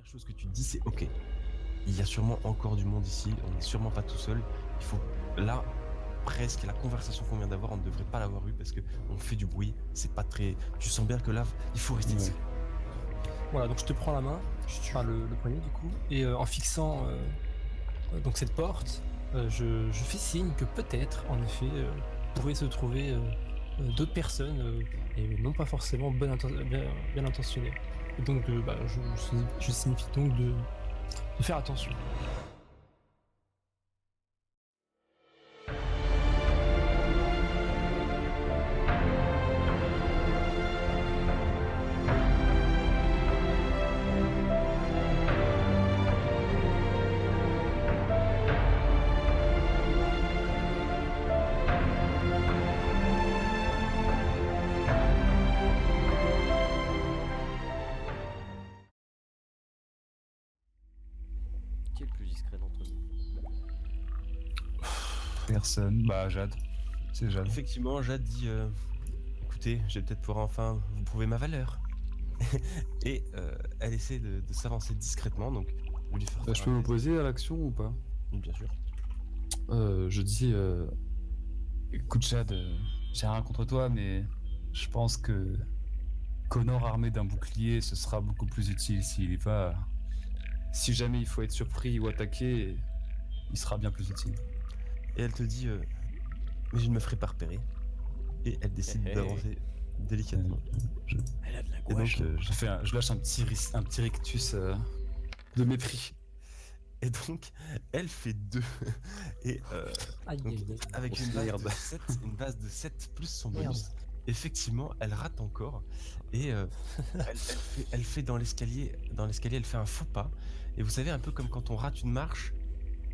première chose que tu te dis, c'est ok, il y a sûrement encore du monde ici, on n'est sûrement pas tout seul. Il faut là presque la conversation qu'on vient d'avoir, on ne devrait pas l'avoir eu parce que on fait du bruit, c'est pas très. Tu sens bien que là, il faut rester discret. Voilà, donc je te prends la main, enfin le poignet du coup, et en fixant donc cette porte, je fais signe que peut-être, en effet, pourrait se trouver d'autres personnes, et non pas forcément bien intentionnées. Et donc, je signifie donc de faire attention. Qui est le plus discret d'entre nous? Personne. Bah, Jade. C'est Jade. Effectivement, Jade dit écoutez, je vais peut-être pouvoir enfin vous prouver ma valeur. Et elle essaie de s'avancer discrètement, donc vous lui faire Je peux m'opposer à l'action ou pas? Bien sûr. Je dis Écoute, Jade, j'ai rien contre toi, mais je pense que Connor armé d'un bouclier, ce sera beaucoup plus utile s'il est pas. Si jamais il faut être surpris ou attaqué, il sera bien plus utile. Et elle te dit mais je ne me ferai pas repérer. Et elle décide d'avancer délicatement. Elle a de la Et gouache. donc, Je lâche un petit rictus de mépris. Et donc, elle fait 2. Et Aïe, donc, aïe, aïe. avec une base de 7 plus son bonus, effectivement, elle rate encore. Et elle fait dans l'escalier, elle fait un faux pas. Et vous savez, un peu comme quand on rate une marche,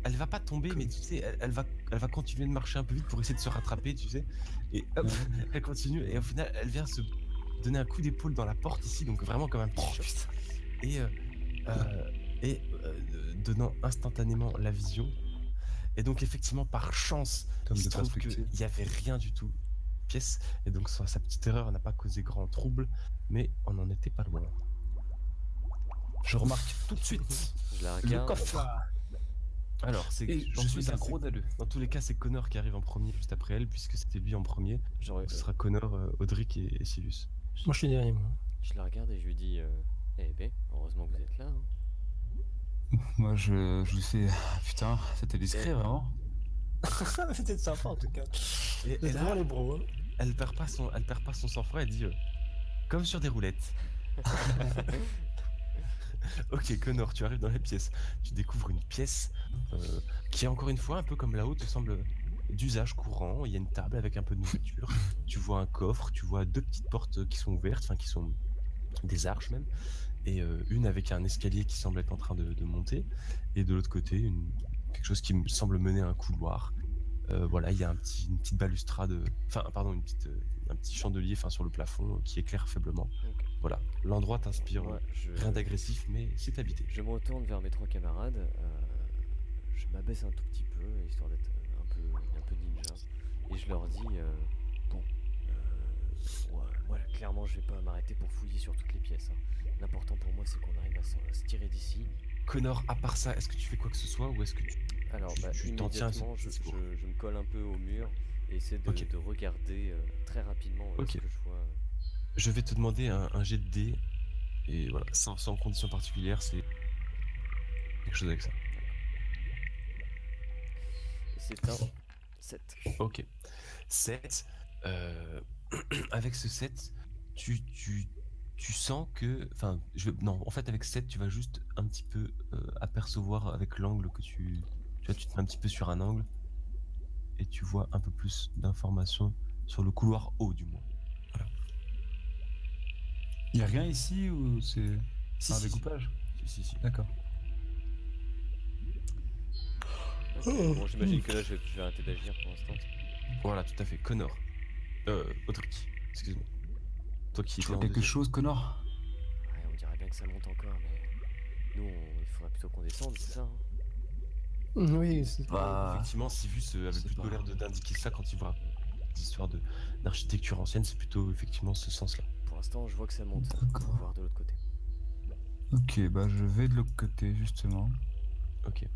elle va pas tomber, mais tu sais, elle va continuer de marcher un peu vite pour essayer de se rattraper, tu sais. Et hop, elle continue. Et au final, elle vient se donner un coup d'épaule dans la porte ici, donc vraiment comme un petit choc. Et donnant instantanément la vision. Et donc effectivement, par chance, Comme il se de trouve perspective. qu'il n'y avait rien du tout pièce. Et donc sa petite erreur n'a pas causé grand trouble, mais on n'en était pas loin. Je remarque tout de suite Je la le regarde. coffre. Alors, c'est Et je suis un gros dalleux. Dans tous les cas, c'est Connor qui arrive en premier juste après elle, puisque c'était lui en premier. Genre, Ce sera Connor, Audric et Silius. Moi je suis derrière moi. je la regarde et je lui dis eh ben, heureusement que vous êtes là. Hein. Moi, je lui fais. Putain, c'était discret, vraiment. C'était sympa en tout cas. Et C'est là, vraiment les bros. Hein. elle perd pas son sang-froid, elle dit comme sur des roulettes. Ok, Connor, tu arrives dans la pièce. Tu découvres une pièce qui est encore une fois un peu comme là-haut, te semble d'usage courant. Il y a une table avec un peu de nourriture. Tu vois un coffre, tu vois 2 petites portes qui sont ouvertes, enfin qui sont des arches même, et une avec un escalier qui semble être en train de monter, et de l'autre côté quelque chose qui me semble mener à un couloir. Voilà, il y a une petite balustrade, enfin pardon, un petit chandelier, sur le plafond qui éclaire faiblement. Ok. Voilà, l'endroit t'inspire Ouais, rien d'agressif, mais c'est habité. Je me retourne vers mes 3 camarades. Je m'abaisse un tout petit peu, histoire d'être un peu ninja. Et je leur dis bon, moi clairement je vais pas m'arrêter pour fouiller sur toutes les pièces. Hein. L'important pour moi c'est qu'on arrive à se tirer d'ici. Connor, à part ça, est-ce que tu fais quoi que ce soit ou est-ce que tu... Alors tu t'en tiens à ce immédiatement discours. je me colle un peu au mur et essaie de regarder très rapidement ce que je vois. Je vais te demander un jet de dés, et voilà, sans condition particulière, c'est quelque chose avec ça. Et c'est un 7. Ok. 7. Avec ce 7, tu sens que... non, en fait, avec 7, tu vas juste un petit peu apercevoir avec l'angle que tu vois, tu te mets un petit peu sur un angle, et tu vois un peu plus d'informations sur le couloir haut, du moins. Voilà. Il y a rien ici ou c'est un Si. découpage? Si. D'accord. Bon, j'imagine que là je vais arrêter d'agir pour l'instant. Voilà, tout à fait. Connor. Audric, excuse-moi. Toi qui Tu étais vois en quelque deuxième. chose, Connor? Ouais, on dirait bien que ça monte encore, mais nous il faudrait plutôt qu'on descende, c'est ça hein. Oui, c'est Effectivement, Sivus avait c'est plutôt pas- l'air d'indiquer ça quand il voit des histoires d'architecture ancienne, c'est plutôt effectivement ce sens-là. Pour l'instant je vois que ça monte. On va voir de l'autre côté. Ok, bah je vais de l'autre côté, justement. Ok.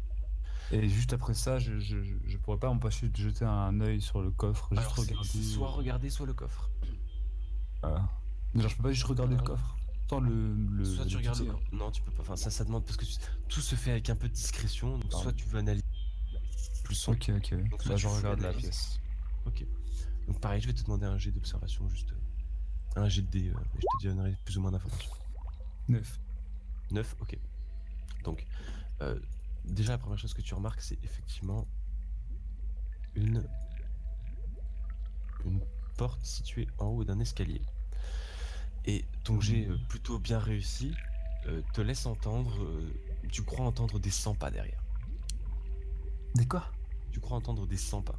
Et juste après ça, je pourrais pas m'empêcher de jeter un œil sur le coffre, juste Alors, c'est regarder. soit regarder, soit le coffre. Voilà. Mais genre, je peux pas juste regarder le coffre. Tant Soit tu regardes le l'équitier. coffre. Non, tu peux pas. Enfin, ça demande parce que tout se fait avec un peu de discrétion. Donc, Pardon. soit tu veux analyser plus son. Ok, ok. Donc, soit Bah tu je fous regarde la l'analyse. pièce. Ok. Donc, pareil, je vais te demander un jet d'observation, juste un jet de dés, et je te donnerai plus ou moins d'informations. 9. 9, ok. Donc, déjà, la première chose que tu remarques, c'est effectivement une porte située en haut d'un escalier. Et ton jet plutôt bien réussi te laisse entendre, tu crois entendre des 100 pas derrière. Des quoi? Tu crois entendre des 100 pas.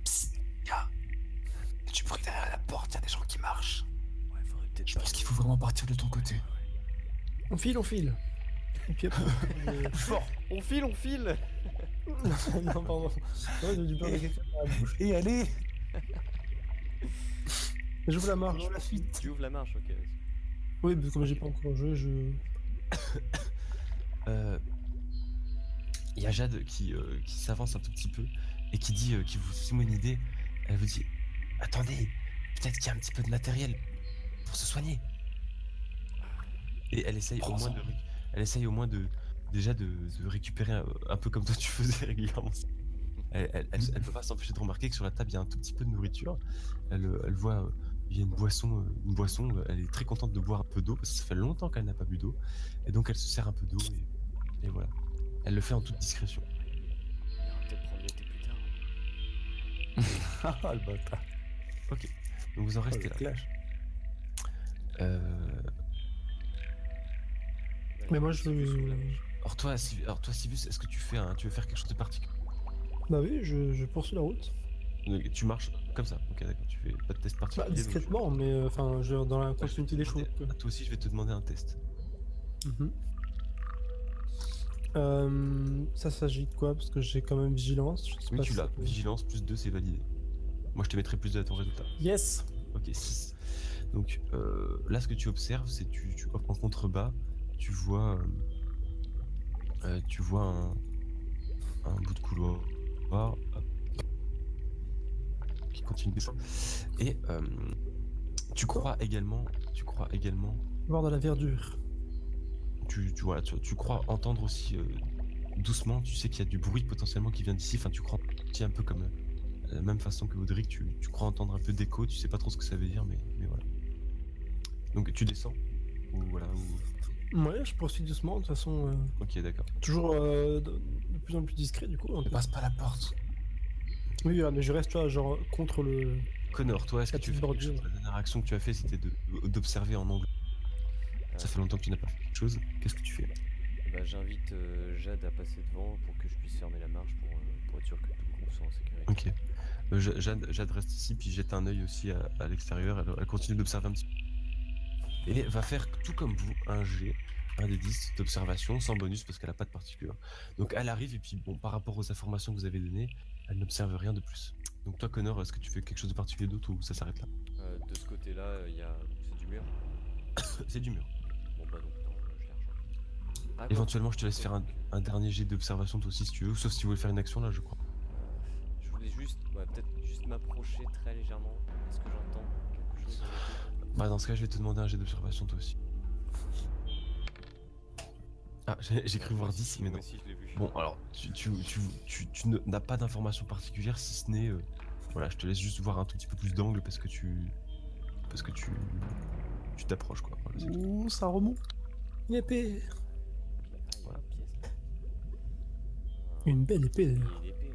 Psst, gars. Tu bruit derrière la porte, y a des gens qui marchent. Ouais, faudrait peut-être Je pas pense y qu'il faut vraiment partir de ton côté. On file, on file. Et puis après, Fort. On file. non, pardon. Ouais, j'ai du beurre de cacahuète dans la bouche. Et allez. J'ouvre la marche. Dans la fuite. Tu ouvres la marche, ok, vas-y. Oui, mais comme j'ai pas encore joué, je. Il y a Jade qui s'avance un tout petit peu et qui dit, qui vous soumet une idée. Elle vous dit, attendez, peut-être qu'il y a un petit peu de matériel pour se soigner. Et elle essaye au moins déjà de récupérer un peu comme toi tu faisais régulièrement. Elle peut pas s'empêcher de remarquer que sur la table il y a un tout petit peu de nourriture. Elle voit il y a une boisson, elle est très contente de boire un peu d'eau parce que ça fait longtemps qu'elle n'a pas bu d'eau. Et donc elle se sert un peu d'eau et voilà. Elle le fait en toute discrétion. On ira peut-être prendre l'été plus tard. Ah le bâtard. Ok, donc vous en restez là. clash. Mais moi, je Sylvus veux. ouvre la marche. Alors toi, Sylvus, est-ce que tu veux faire quelque chose de particulier? Bah oui, je poursuis la route. Tu marches comme ça, ok d'accord, tu fais pas de test particulier. Bah, donc discrètement, mais enfin, dans la je vais continuité te des choses. demander- Toi aussi, je vais te demander un test. Mhm. Ça s'agit de quoi? Parce que j'ai quand même vigilance. Je sais Oui, pas tu si l'as. ça peut- Vigilance plus 2, c'est validé. Moi, je te mettrai plus 2 à ton résultat. Yes! Ok, 6. Donc là, ce que tu observes, c'est en contrebas, tu vois un bout de couloir hop, qui continue de descendre. Et tu crois également, Voir de la verdure. tu crois entendre aussi doucement, tu sais qu'il y a du bruit potentiellement qui vient d'ici. Enfin, tu crois un peu comme de la même façon que Audric, tu crois entendre un peu d'écho, tu sais pas trop ce que ça veut dire, mais voilà. Donc tu descends ou voilà Ouais, je poursuis doucement, de toute façon. Ok, d'accord. Toujours de plus en plus discret, du coup. Ne passe pas la porte. Oui, mais je reste, tu vois, genre contre le. Connor, toi, est-ce que La tu petite fais quelque bordure. chose? La dernière action que tu as fait, c'était d'observer en angle. Ça fait longtemps que tu n'as pas fait quelque chose. Qu'est-ce que tu fais? Bah, j'invite Jade à passer devant pour que je puisse fermer la marche pour être sûr que tout le groupe soit en sécurité. Ok. Jade reste ici, puis jette un œil aussi à l'extérieur. Elle continue d'observer un petit peu. Et va faire tout comme vous, un G, un des 10 d'observation, sans bonus parce qu'elle n'a pas de particulier. Donc elle arrive, et puis bon, par rapport aux informations que vous avez données, elle n'observe rien de plus. Donc toi, Connor, est-ce que tu fais quelque chose de particulier d'autre ou ça s'arrête là? De ce côté-là, c'est du mur. C'est du mur. Bon bah donc non, je les rejoins. Ah, Éventuellement, je te laisse quoi. faire un dernier jet d'observation toi aussi si tu veux, sauf si tu voulais faire une action là, je crois. Je voulais juste, peut-être juste m'approcher très légèrement. Est-ce que j'entends quelque chose dans l'écho? Bah dans ce cas, je vais te demander un jet d'observation toi aussi. Ah, j'ai cru voir 10, mais non. Moi aussi, je l'ai vu. Bon, alors, tu n'as pas d'informations particulières si ce n'est... voilà, je te laisse juste voir un tout petit peu plus d'angle parce que tu t'approches, quoi. Voilà, c'est tout. Ouh, ça remonte. Une épée. Ah, il y a Voilà. une pièce. Une belle épée, Il y a d'ailleurs. une épée.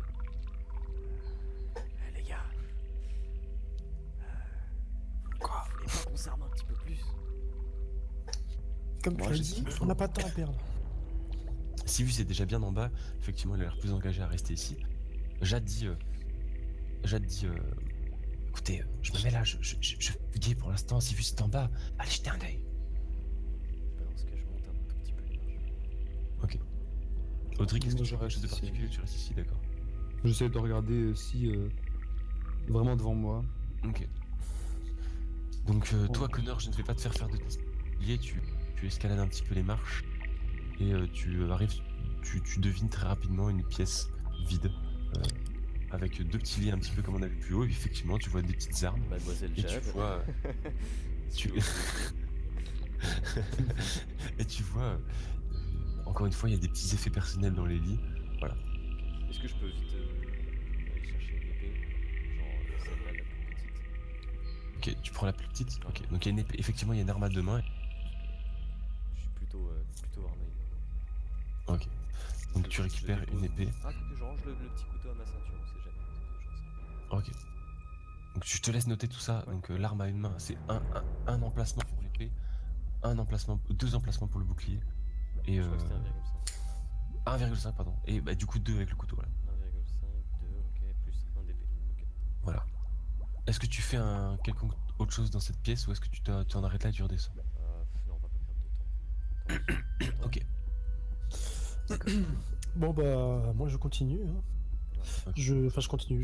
Les gars. Quoi? Vous voulez pas qu'on s'arme un petit peu plus? Comme tu Moi, l'as je dit, sais. on n'a pas de temps à perdre. Sylvus est déjà bien en bas, effectivement, il a l'air plus engagé à rester ici. Jade dit... écoutez, je me mets là, je vous dis pour l'instant, Sylvus est en bas, allez jeter un œil. Bah, dans ce cas, je monte un tout petit peu les marches. Ok. Audric, est-ce que Moi, tu je fais quelque chose de reste ici. particulier ou tu restes ici, d'accord? J'essaie de regarder aussi vraiment devant moi. Ok. Donc toi, Connor, je ne vais pas te faire de test particulier, tu tu escalades un petit peu les marches et tu arrives, tu devines très rapidement une pièce vide avec deux petits lits un petit peu comme on a vu plus haut. Et effectivement, tu vois des petites armes Mademoiselle et tu Jade. vois tu- et tu vois encore une fois, il y a des petits effets personnels dans les lits. Voilà. Est-ce que je peux vite aller chercher une épée? Genre celle-là, la plus petite. Ok, tu prends la plus petite. Ouais. Ok, donc il y a une épée. Effectivement, il y a une arme à deux mains. Je suis plutôt armé. Ok. Donc Je- tu je récupères dépose. une épée. Ah, que je range le petit couteau à ma ceinture, on sait jamais. J'en sais rien. Ok. Donc je te laisse noter tout ça. Ouais. Donc l'arme à une main, c'est un emplacement pour l'épée, deux emplacements pour le bouclier. Et Je crois que c'était 1,5. 1,5 pardon. Et bah du coup 2 avec le couteau. Voilà. 1,5, 2, ok, plus 1 dp. Ok. Voilà. Est-ce que tu fais un quelconque autre chose dans cette pièce ou est-ce que tu en arrêtes là et tu redescends? Non, on va pas perdre de temps. Ok. Bon bah moi je continue. Hein. Ok. Je continue.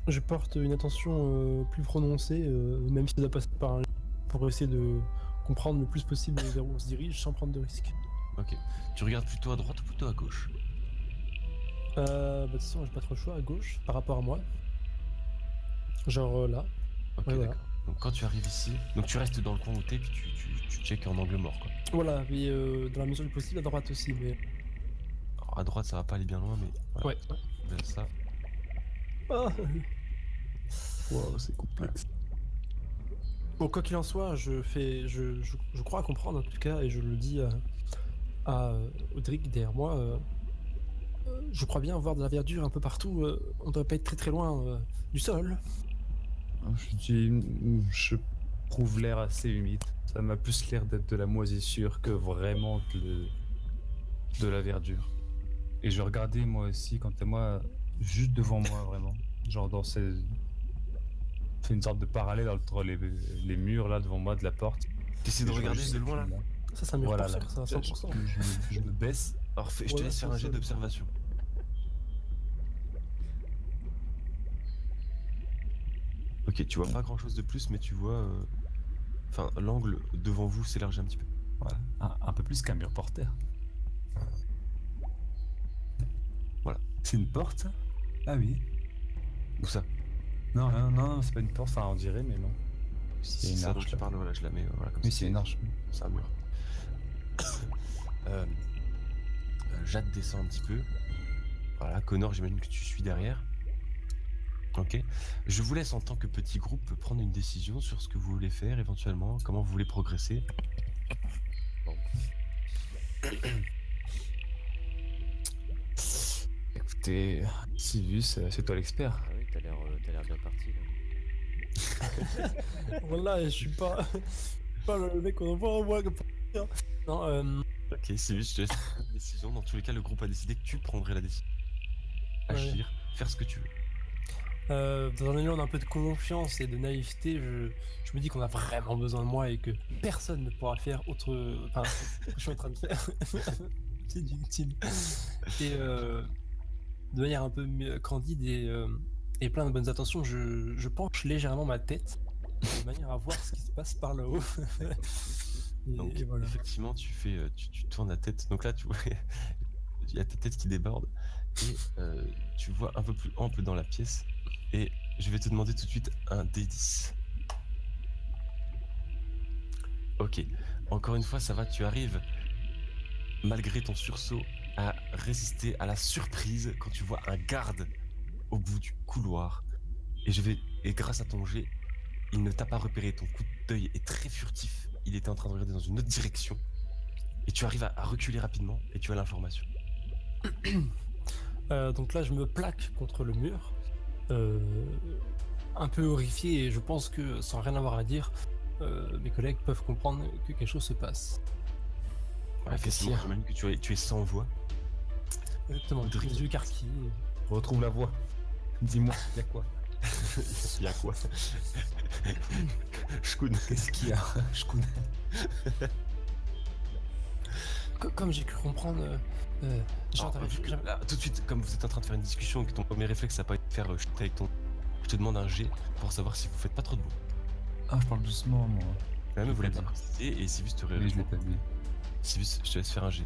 Je porte une attention plus prononcée, même si ça doit passer par un pour essayer de comprendre le plus possible vers où on se dirige sans prendre de risques. Ok. Tu regardes plutôt à droite ou plutôt à gauche? Bah de toute façon j'ai pas trop le choix à gauche par rapport à moi. Genre là. Ok, Ouais, d'accord. voilà. Donc quand tu arrives ici, donc tu restes dans le coin où t'es puis tu checkes en angle mort quoi. Voilà, mais dans la mesure du possible à droite aussi, mais. Alors, à droite ça va pas aller bien loin mais voilà. Ouais. Là, ça. Ah. Wow, c'est complexe. Bon, quoi qu'il en soit, je crois comprendre en tout cas, et je le dis à Audric derrière moi. Je crois bien voir de la verdure un peu partout. On doit pas être très très loin du sol. Je trouve l'air assez humide. Ça m'a plus l'air d'être de la moisissure que vraiment de la verdure. Et je regardais moi aussi, quant à moi, juste devant moi vraiment. Genre dans ces... fait une sorte de parallèle entre les murs là devant moi de la porte. T'essaies de Et je vois regarder juste de loin là. Ça, c'est un mur Voilà, pour là. faire, ça, à 100%. Je me baisse. Alors je te Ouais, laisse faire un c'est jet ça. d'observation. Ok, tu vois pas grand chose de plus mais tu vois... Enfin, l'angle devant vous s'élargit un petit peu. Voilà. Un peu plus qu'un mur porteur. Voilà. C'est une porte ça? Ah oui. Où ça? Non, c'est pas une porte, enfin on dirait, mais non. Si Il y a une c'est ça dont arche, tu là. parles, voilà, je la mets voilà, comme Oui, ça. c'est une arche. C'est un mur. Jade descend un petit peu. Voilà, Connor, j'imagine que tu suis derrière. Ok. Je vous laisse en tant que petit groupe prendre une décision sur ce que vous voulez faire éventuellement, comment vous voulez progresser. Bon. Écoutez, Sivus, c'est toi l'expert. Ah oui, t'as l'air bien parti là. Voilà, je suis pas, pas le mec qu'on envoie en moi. Non, Ok, c'est juste, je te laisse prendre une décision. Dans tous les cas, le groupe a décidé que tu prendrais la décision. Ouais. Agir, faire ce que tu veux. dans un élan d'un peu de confiance et de naïveté, je me dis qu'on a vraiment besoin de moi et que personne ne pourra faire autre. Enfin, ce que je suis en train de faire. C'est inutile. Et de manière un peu candide et plein de bonnes intentions, je penche légèrement ma tête de manière à voir ce qui se passe par là-haut. Donc, et voilà. effectivement, tu tournes la tête. Donc là, tu vois, il y a ta tête qui déborde et tu vois un peu plus ample dans la pièce. Et je vais te demander tout de suite un D10. Ok. Encore une fois, ça va, tu arrives, malgré ton sursaut, à résister à la surprise quand tu vois un garde au bout du couloir. Et grâce à ton jet, il ne t'a pas repéré. Ton coup d'œil est très furtif. Il était en train de regarder dans une autre direction. Et tu arrives à reculer rapidement et tu as l'information. Donc là, je me plaque contre le mur, un peu horrifié, et je pense que, sans rien avoir à dire, mes collègues peuvent comprendre que quelque chose se passe. Ouais, effectivement, j'imagine que tu es sans voix. Exactement, Audrey. les yeux écarquillés. Retrouve la voix. Dis-moi, y a quoi? Il y a quoi? Je connais. Qu'est-ce qu'il y a? Je connais. Comme j'ai cru comprendre, genre, Alors, vu que là, tout de suite, comme vous êtes en train de faire une discussion et que ton premier réflexe ça n'a pas été de faire chuter avec ton... Je te demande un jet pour savoir si vous faites pas trop de bruit. Ah, je parle doucement, moi. Là, mais vous l'avez pas pas dit. précisé et Sivus te Mais je l'ai pas dit. Sivus, je te laisse faire un G.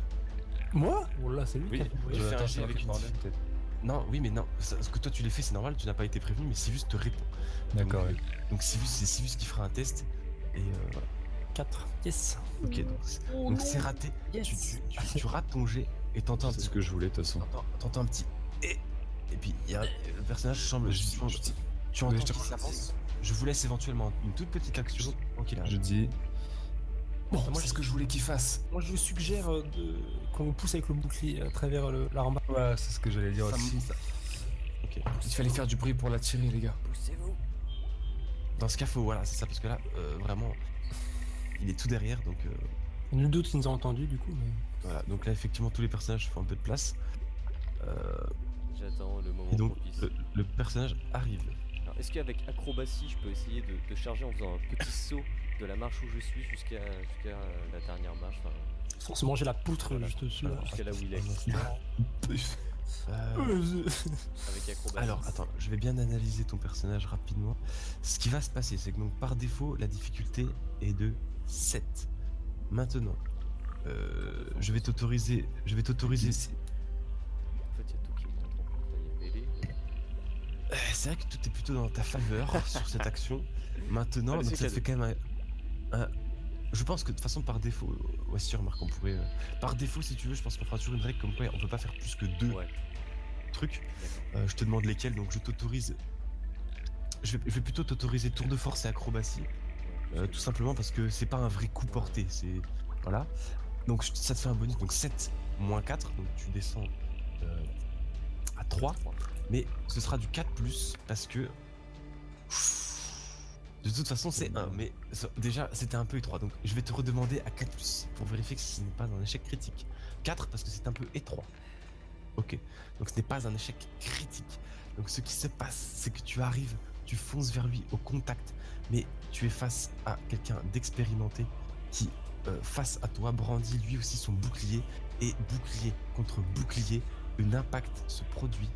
Moi Oh là, c'est lui Oui, qui a tout tu fait. fais un attends, G c'est avec qui une parlait, difficulté. peut-être. Non, oui, mais non. Ce que toi tu l'as fait, c'est normal, tu n'as pas été prévenu, mais Sivus te répond. D'accord, Donc, ouais. Donc Sivus, c'est Sivus qui fera un test. Et voilà. 4. Yes. Ok, donc c'est raté. Tu rates ton jet et t'entends un C'est petit ce que je voulais de toute façon. T'entends un petit et puis il y a le personnage semble Je dis- tu mais entends je te- qu'il s'avance. Je vous laisse éventuellement une toute petite action avant qu'il Je arrive. dis, Bon, moi, c'est je- ce que je voulais qu'il fasse. Moi, je suggère qu'on le pousse avec le bouclier à travers la rambarde. Ouais, c'est ce que j'allais dire Ça aussi. Ok. il fallait faire du bruit pour l'attirer, les gars. Poussez-vous. Dans ce cas, faut voilà, c'est ça parce que là vraiment il est tout derrière donc Nul doute qu'ils nous ont entendus, du coup. Mais... voilà. Donc là effectivement tous les personnages font un peu de place J'attends le moment et donc propice. le personnage arrive. Alors, est-ce qu'avec acrobatie, je peux essayer de charger en faisant un petit saut de la marche où je suis jusqu'à la dernière marche, enfin, Sans se manger la poutre Voilà. juste dessus. Là. jusqu'à là où il est, Euh, avec acrobatie. Alors, attends, je vais bien analyser ton personnage rapidement. Ce qui va se passer, c'est que donc par défaut, la difficulté est de 7. Maintenant, je vais t'autoriser. En fait, il y a tout qui me rentre en compte. Là, il y a mêlée. C'est vrai que tout est plutôt dans ta faveur sur cette action. Maintenant, Allez, donc c'est ça te fait cadeau. quand même je pense que de toute façon, par défaut, ouais, si tu remarques, on pourrait. Par défaut, si tu veux, je pense qu'on fera toujours une règle comme quoi on peut pas faire plus que 2 Ouais, trucs. d'accord. Je te demande lesquels, donc je t'autorise. Je vais plutôt t'autoriser tour de force et acrobatie. Ouais, Tout simplement parce que c'est pas un vrai coup porté, c'est... Voilà. Donc ça te fait un bonus, donc 7 moins 4, donc tu descends à 3. Mais ce sera du 4 plus parce que... De toute façon c'est 1, mais déjà c'était un peu étroit, donc je vais te redemander à 4 plus pour vérifier que ce n'est pas un échec critique. 4 parce que c'est un peu étroit. Ok, donc ce n'est pas un échec critique. Donc ce qui se passe, c'est que tu arrives, tu fonces vers lui au contact, mais tu es face à quelqu'un d'expérimenté qui, face à toi, brandit lui aussi son bouclier, et bouclier contre bouclier, un impact se produit,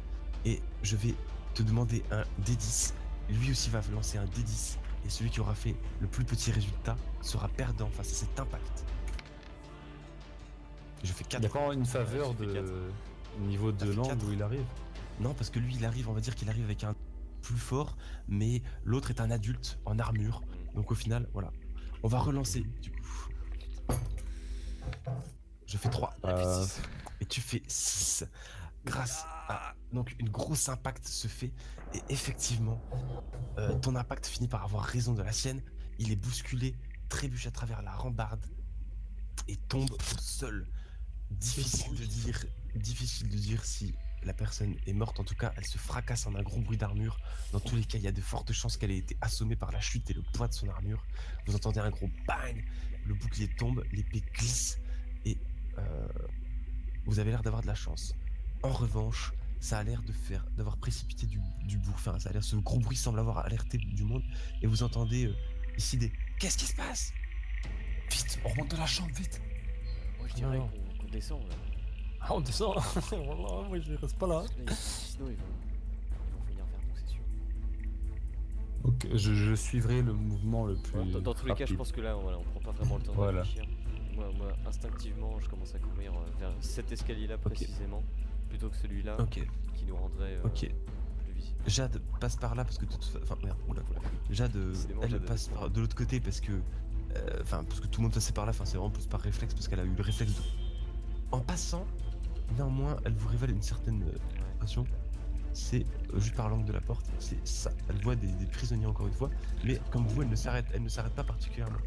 et je vais te demander un D10. Lui aussi va lancer un D10, et celui qui aura fait le plus petit résultat sera perdant face à cet impact. Je fais 4. Il n'y a pas une faveur Ouais, j'ai fait de quatre. niveau T'as de fait langue quatre. où il arrive. Non, parce que lui, il arrive, on va dire qu'il arrive avec un plus fort, mais l'autre est un adulte en armure. Donc au final, voilà. On va relancer, du coup. Je fais 3. Et tu fais 6. Grâce à... Donc une grosse impact se fait. Et effectivement, ton impact finit par avoir raison de la sienne. Il est bousculé, trébuche à travers la rambarde et tombe au sol. Difficile de dire si la personne est morte. En tout cas, elle se fracasse en un gros bruit d'armure. Dans tous les cas, il y a de fortes chances qu'elle ait été assommée par la chute et le poids de son armure. Vous entendez un gros bang, le bouclier tombe, l'épée glisse et vous avez l'air d'avoir de la chance. En revanche, ça a l'air d'avoir précipité du bourg. Enfin, ça a l'air, ce gros bruit semble avoir alerté du monde et vous entendez ici des qu'est-ce qui se passe? Vite, on remonte dans la chambre, vite. Moi, je dirais Non. qu'on descend là. Ah, on descend. Voilà, moi je reste pas là. Parce que là, sinon, ils vont venir vers nous, c'est sûr. Ok, je suivrai le mouvement le plus. Dans tous les cas, je rapide. pense que là, voilà, on prend pas vraiment le temps de Voilà. réfléchir. Moi, instinctivement, je commence à courir vers cet escalier-là précisément, plutôt que celui-là Ok, qui nous rendrait ok. plus visible. Jade passe par là parce que de toute façon... Enfin, merde, oula. Jade, Décidément, elle Jade passe avec moi. de l'autre côté parce que... Enfin, parce que tout le monde passait par là, enfin, c'est vraiment plus par réflexe parce qu'elle a eu le réflexe de... En passant, néanmoins, elle vous révèle une certaine passion. C'est juste par l'angle de la porte, c'est ça. Elle voit des prisonniers encore une fois, mais comme vous, elle ne s'arrête pas particulièrement.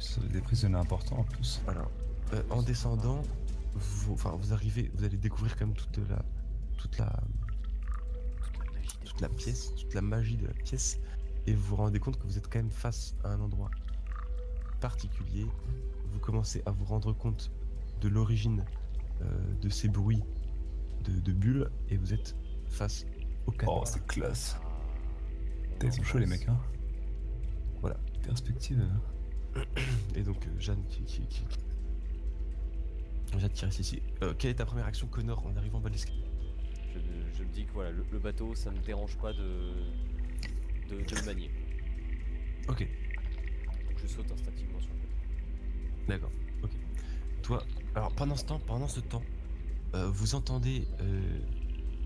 C'est des prisonniers importants en plus. Voilà. En descendant, vous arrivez, vous allez découvrir quand même toute la pièce, toute la magie de la pièce, et vous vous rendez compte que vous êtes quand même face à un endroit particulier. Vous commencez à vous rendre compte de l'origine de ces bruits de bulles, et vous êtes face au cadavre. Oh, c'est classe. Ils sont chauds les mecs, hein. Voilà. Perspective. Et donc Jeanne Jade qui reste ici. Quelle est ta première action, Connor, en arrivant en bas de l'escalier? Je me dis que voilà, le bateau, ça me dérange pas de le manier. Ok. Donc je je saute instinctivement sur le bateau. D'accord, ok. Toi, alors pendant ce temps, vous entendez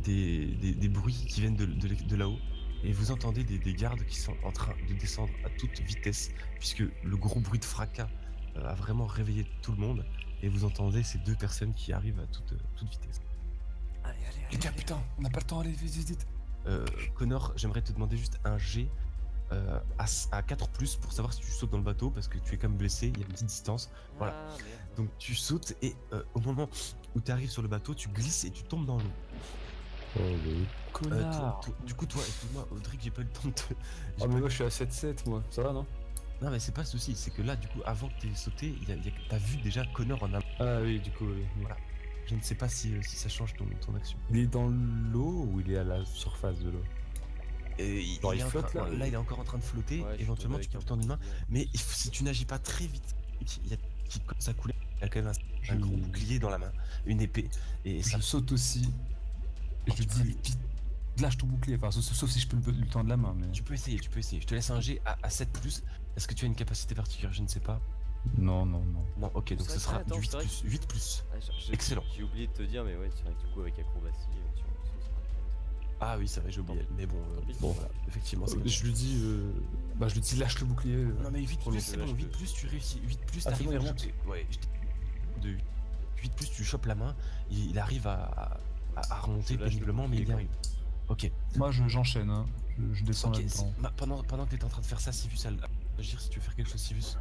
des bruits qui viennent de là-haut, et vous entendez des gardes qui sont en train de descendre à toute vitesse, puisque le gros bruit de fracas a vraiment réveillé tout le monde, et vous entendez ces deux personnes qui arrivent à toute vitesse. Allez, Les gars, putain, on n'a pas le temps, allez, vite. Connor, j'aimerais te demander juste un G à 4+, pour savoir si tu sautes dans le bateau, parce que tu es quand même blessé, il y a une petite distance. Voilà. Ah, merde. Donc tu sautes, et au moment où tu arrives sur le bateau, tu glisses et tu tombes dans l'eau. Oh, oui. Connard. Du coup, toi, excuse-moi, Audric, j'ai pas eu le temps de te. j'ai Ah, pas mais eu- moi je suis à 7-7, moi. Ça va, non? Non, mais c'est pas le souci, c'est que là, du coup, avant que t'aies sauté, t'as vu déjà Connor en amont. Ah, oui, du coup, oui. Voilà. Je ne sais pas si ça change ton action. Il est dans l'eau ou il est à la surface de l'eau? Genre, il est en flotte, train- là, là, il est encore en train de flotter. Ouais, je Éventuellement, suis tu peux avec le tendre une main. un bouclier. Mais si tu n'agis pas très vite, il y a qui commence à couler. Il a quand même un Je- gros bouclier dans la main, une épée. Et ça Je saute aussi. Et je lui dis, vite, lâche ton bouclier, enfin, sauf si je peux lui tendre la main, mais... Tu peux essayer. Je te laisse un G à 7+. Est-ce que tu as une capacité particulière? Je ne sais pas. Non. Non, ok, donc C'est ce vrai, sera attends, du c'est vrai 8+. 8+. Ah, Excellent. J'ai oublié de te dire, mais ouais, c'est vrai que du coup, avec acrobatie, sur le saut, ça sera Ah oui, c'est vrai, j'ai oublié. Tant pis. Mais bon, Tant pis. bon voilà, effectivement, c'est Je lui dis. Bah, je lui dis, lâche le bouclier. Non mais 8+, Pour le c'est bon, lâche 8+, tu réussis. 8+, Ah, c'est t'arrives bon, il vraiment... remonte. Ouais, de 8+, tu chopes la main, il arrive à remonter Je lâche le péniblement, mais il y bouclier, arrive. Ok, Moi, j'enchaîne, hein. Je descends ok, là-dedans. pendant que t'es en train de faire ça, Sivus, agir si tu veux faire quelque chose, Sivus.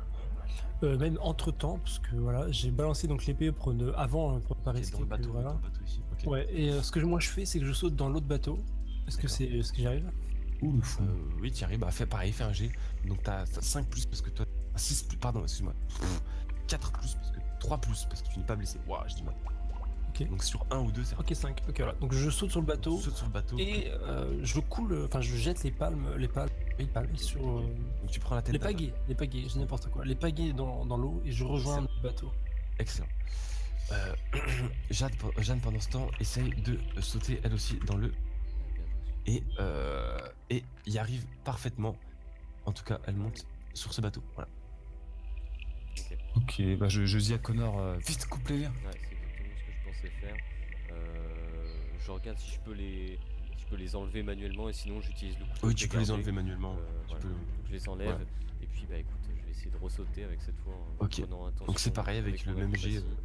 Même entre temps, parce que voilà, j'ai balancé donc l'épée pour avant pour pas Ok, risquer dans le que, bateau, voilà. dans le bateau ici. Ok. Ouais, et ce que moi je fais, c'est que je saute dans l'autre bateau. Est-ce que D'accord. c'est ce que j'arrive? Ouh, le fou. Oui, tu arrives, bah fais pareil, fais un G. Donc t'as 5+, parce que toi... 6+, pardon, excuse-moi. 4+, parce que 3+, parce que tu n'es pas blessé. Waouh, je dis mal. Ok. Donc sur 1 ou 2, c'est Ok, 5. Ok, voilà. Donc je saute sur le bateau Tu sautes sur le bateau, et je coule, enfin je jette les palmes sur donc tu prends la tête les d'un- pagaies, j'ai n'importe quoi. Les pagaies dans l'eau et je rejoins le bateau. Excellent. Jeanne, pendant ce temps, essaye de sauter elle aussi dans le... Bien joué. Et y arrive parfaitement. En tout cas, elle monte sur ce bateau. Voilà. Ok. Ok, bah, je dis à Connor, vite, coupe les liens. Ouais, c'est exactement ce que je pensais faire. Je regarde si je peux les enlever manuellement et sinon j'utilise le couteau. Oui, que tu j'ai peux les gardé. enlever manuellement. Tu Voilà. peux- Donc je les enlève Voilà. et puis bah écoute, je vais essayer de ressauter avec cette fois en Ok. prenant attention. Donc c'est pareil avec le mon même jet. acrobatie.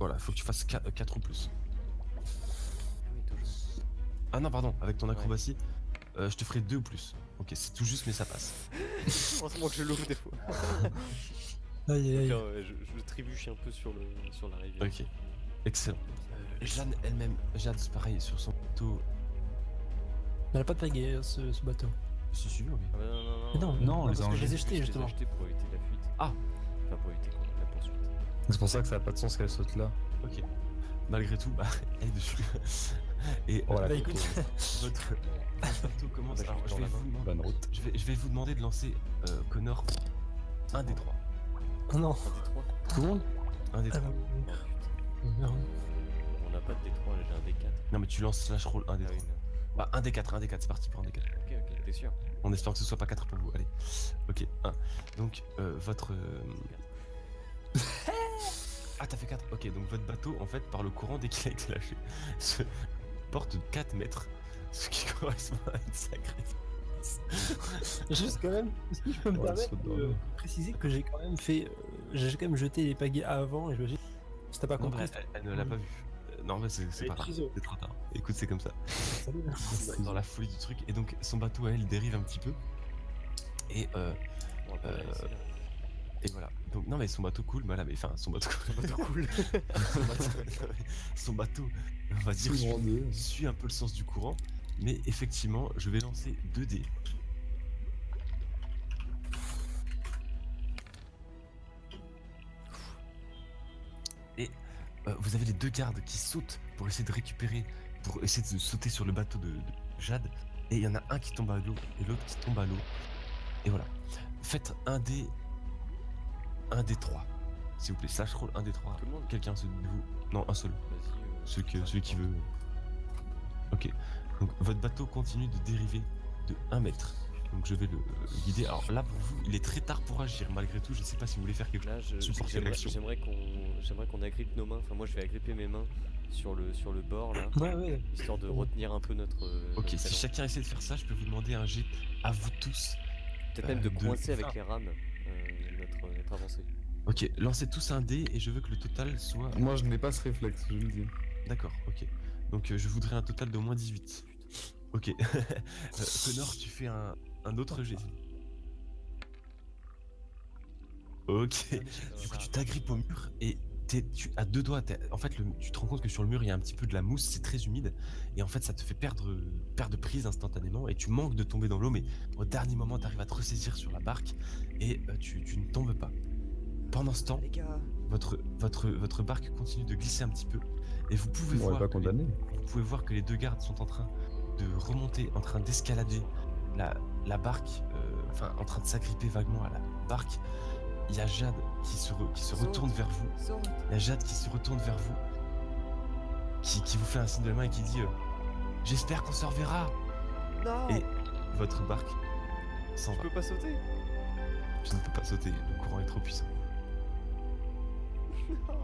Voilà, faut que tu fasses 4 ou plus. Ah oui, toujours. Ah non, pardon, avec ton Ouais. acrobatie, je te ferai 2 ou plus. Ok, c'est tout juste, mais ça passe. Heureusement que je l'ouvre des fois. Aïe aïe Donc, aïe. je trébuche un peu sur la rivière. Ok, excellent. Jeanne elle-même, Jeanne, c'est pareil, sur son bateau. Elle a pas de pagaie ce bateau. Si, si, oui. Ah bah non, Mais non, Non, on les parce a que je les ai enlevés. jetés je les ai justement. achetés pour éviter la fuite. Ah. Enfin pour éviter la poursuite. C'est pour ça que ça a pas de sens qu'elle saute là. Ok. Malgré tout, bah, elle est dessus. Et Voilà. Bah écoute, votre bateau commence. Bah, je Alors, suis dans la main. Bonne route. je vais vous demander de lancer Connor un des 3. oh non. Un des trois. Tout le monde? Un des Ah, 3. bah, Oh putain. merde. On n'a pas de D3, là j'ai un D4. Non, mais tu lances slash roll un des Ah 3. oui, non. Bah, un des 4, c'est parti pour un des 4. Ok, t'es sûr. En espérant que ce soit pas 4 pour vous. Allez. Ok, 1. Donc, votre. Ah, t'as fait 4. Ok, donc votre bateau, en fait, par le courant, dès qu'il a été lâché, se porte de 4 mètres. Ce qui correspond à une sacrée. Juste quand même, est-ce que je peux me Ouais, permettre saute dans de l'eau. préciser que j'ai quand même fait. J'ai quand même jeté les pagaies avant et je me dis. Si t'as pas Non, compris, elle ne l'a pas vu. Non, mais c'est Elle est pas grave. triso. C'est trop tard. Écoute, c'est comme ça. salut. Dans la folie du truc. Et donc, son bateau, elle, dérive un petit peu. Et On va pas la laisser là. Et voilà. Donc non mais son bateau coule, mais là, mais enfin son bateau coule. son bateau, on va dire, suit un peu le sens du courant, mais effectivement, je vais lancer 2 dés. Et vous avez les 2 gardes qui sautent pour essayer de récupérer, pour essayer de sauter sur le bateau de Jade, et il y en a un qui tombe à l'eau et l'autre qui tombe à l'eau. Et voilà. Faites un dé 3, s'il vous plaît. Slash roll 1 des 3. Tout le monde. Quelqu'un de vous. Non, un seul. Vas-y. Celui qui veut. Ok. Donc votre bateau continue de dériver de 1 mètre. Donc je vais le guider. Alors là pour vous, il est très tard pour agir. Malgré tout, je sais pas si vous voulez faire quelque chose. Là, Supporter l'action. j'aimerais qu'on agrippe nos mains. Enfin, moi, je vais agripper mes mains sur le bord là, Ouais. histoire de retenir un peu notre. Ok, notre si élan. chacun essaie de faire ça, je peux vous demander un jet à vous tous. Peut-être même de de- coincer avec enfin, les rames notre avancée. Ok, lancez tous un dé et je veux que le total soit... Moi, je n'ai pas ce réflexe, je le dis. D'accord, ok. Donc je voudrais un total d'au moins 18. Ok. Connor, tu fais un autre jet. Ok. Du coup, tu t'agrippes au mur et tu as deux doigts. En fait, tu te rends compte que sur le mur, il y a un petit peu de la mousse, c'est très humide. Et en fait, ça te fait perdre prise instantanément. Et tu manques de tomber dans l'eau, mais au dernier moment, tu arrives à te ressaisir sur la barque et tu ne tombes pas. Pendant ce temps, Les gars, votre barque continue de glisser un petit peu. Et vous pouvez On voir pas que condamné. vous pouvez voir que les deux gardes sont en train de remonter, en train d'escalader la barque, enfin en train de s'agripper vaguement à la barque. Il y a Jade qui se retourne vers vous. saute. Il y a Jade qui se retourne vers vous, qui vous fait un signe de la main et qui dit j'espère qu'on se reverra. Non, Et votre barque s'en je va. peux pas sauter. Tu ne peux pas sauter, le courant est trop puissant. Non.